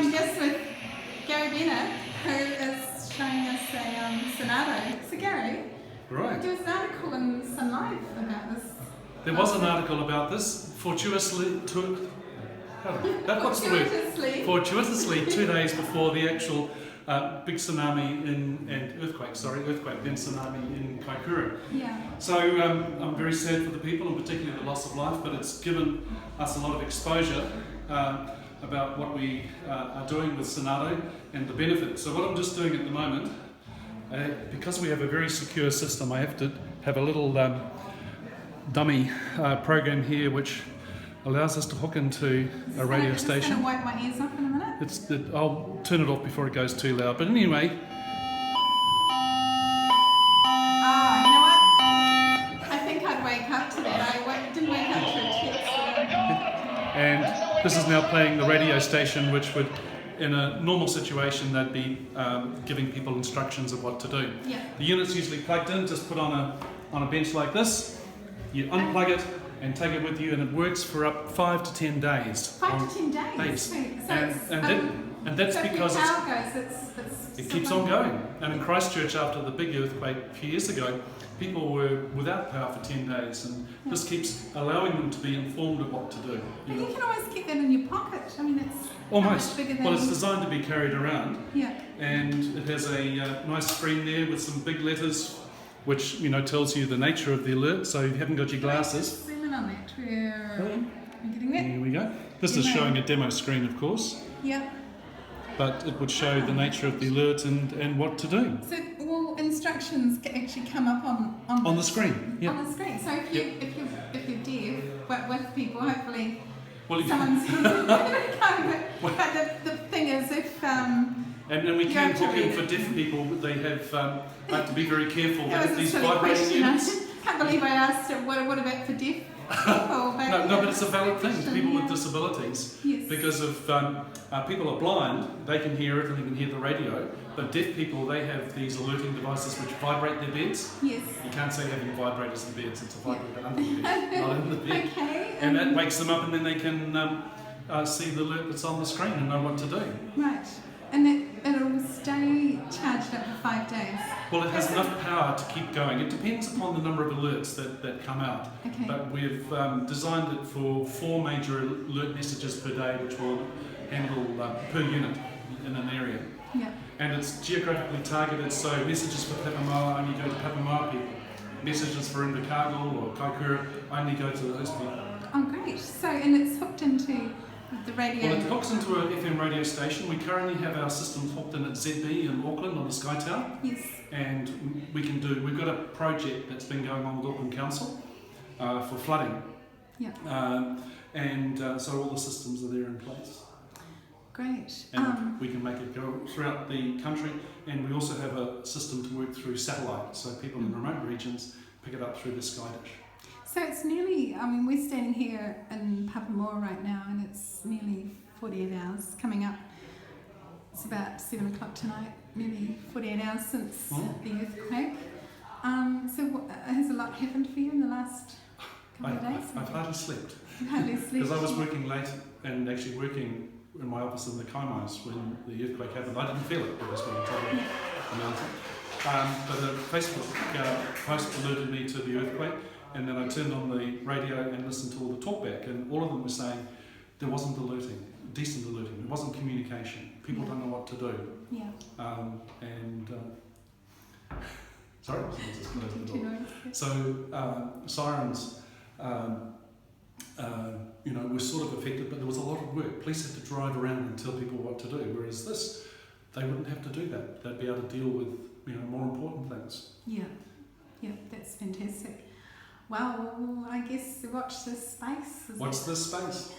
just with Gary Bennett, who is showing us a Tsunado. So Gary, Right. there was an article in Sun Life about this. There was an article about this. Fortuitously, what's the word? Fortuitously, 2 days before the actual big tsunami earthquake, then tsunami in Kaikoura. Yeah. So I'm very sad for the people, and particularly the loss of life, but it's given us a lot of exposure about what we are doing with Tsunado and the benefits. So what I'm just doing at the moment, because we have a very secure system, I have to have a little dummy program here which allows us to hook into a radio station. I'm going to wipe my ears off in a minute. I'll turn it off before it goes too loud. But anyway, You know what? I think I'd wake up to that. I didn't wake up to a text. and this is now playing the radio station, which would, in a normal situation, they'd be giving people instructions of what to do. Yeah. The unit's usually plugged in, just put on a bench like this. You unplug it and take it with you, and it works for up 5 to 10 days. 5 to 10 days. So And that's so because if your power goes, it keeps on going. And in Christchurch, after the big earthquake a few years ago, people were without power for 10 days, and this keeps allowing them to be informed of what to do. And you can always keep that in your pocket. I mean, it's Almost. bigger than... Well, it's designed to be carried around. Yeah. And it has a nice screen there with some big letters, which tells you the nature of the alert. So if you haven't got your glasses. Zoom in on that. I'm getting that. Here we go. This is showing a demo screen, of course. Yeah. But it would show the nature of the alert and what to do. So all instructions actually come up on the screen. Yeah. On the screen. So if you're deaf, but with people, hopefully Well, someone's but the thing is, if and we can hook in for deaf people, but they have to be very careful. That was a these silly vibrating question. units. I can't believe I asked it. What about for deaf people? No, but it's a valid thing. People with disabilities, Yes. because if people are blind, they can hear it and they can hear the radio. But deaf people, they have these alerting devices which vibrate their beds. Yes. You can't say having vibrators in beds; it's a vibrator under the bed, not in the bed. Okay. And that wakes them up, and then they can see the alert that's on the screen and know what to do. Right. And it'll stay charged up for 5 days. Well, it has enough power to keep going. It depends upon the number of alerts that come out. Okay. But we've designed it for 4 major alert messages per day, which will handle per unit in an area. Yeah. And it's geographically targeted, so messages for Papamoa only go to Papamoa people. Messages for Invercargill or Kaikoura only go to those people. Oh, great. So, and it's hooked into the radio. Well, it hooks into an FM radio station. We currently have our systems hooked in at ZB in Auckland on the Sky Tower. Yes. And we've got a project that's been going on with Auckland Council for flooding. Yeah. So all the systems are there in place. Great. And we can make it go throughout the country, and we also have a system to work through satellite, so people in remote regions pick it up through the Sky Dish. So it's nearly, we're standing here in Papamoa right now, and it's nearly 48 hours coming up. It's about 7 o'clock tonight, nearly 48 hours since the earthquake. Has a lot happened for you in the last couple of days? I've hardly slept. Hardly slept. Because I was working late and actually working in my office in the Kaimais when the earthquake happened. I didn't feel it because we were on top of the mountain. But a Facebook post alerted me to the earthquake, and then I turned on the radio and listened to all the talkback, and all of them were saying there wasn't decent alerting, there wasn't communication, people don't know what to do. Yeah. Sorry, someone just closed the door. So sirens, were sort of affected, but there was a lot of work. Police had to drive around and tell people what to do, whereas this, they wouldn't have to do that. They'd be able to deal with more important things. Yeah, that's fantastic. Well, I guess watch this space. Watch this space.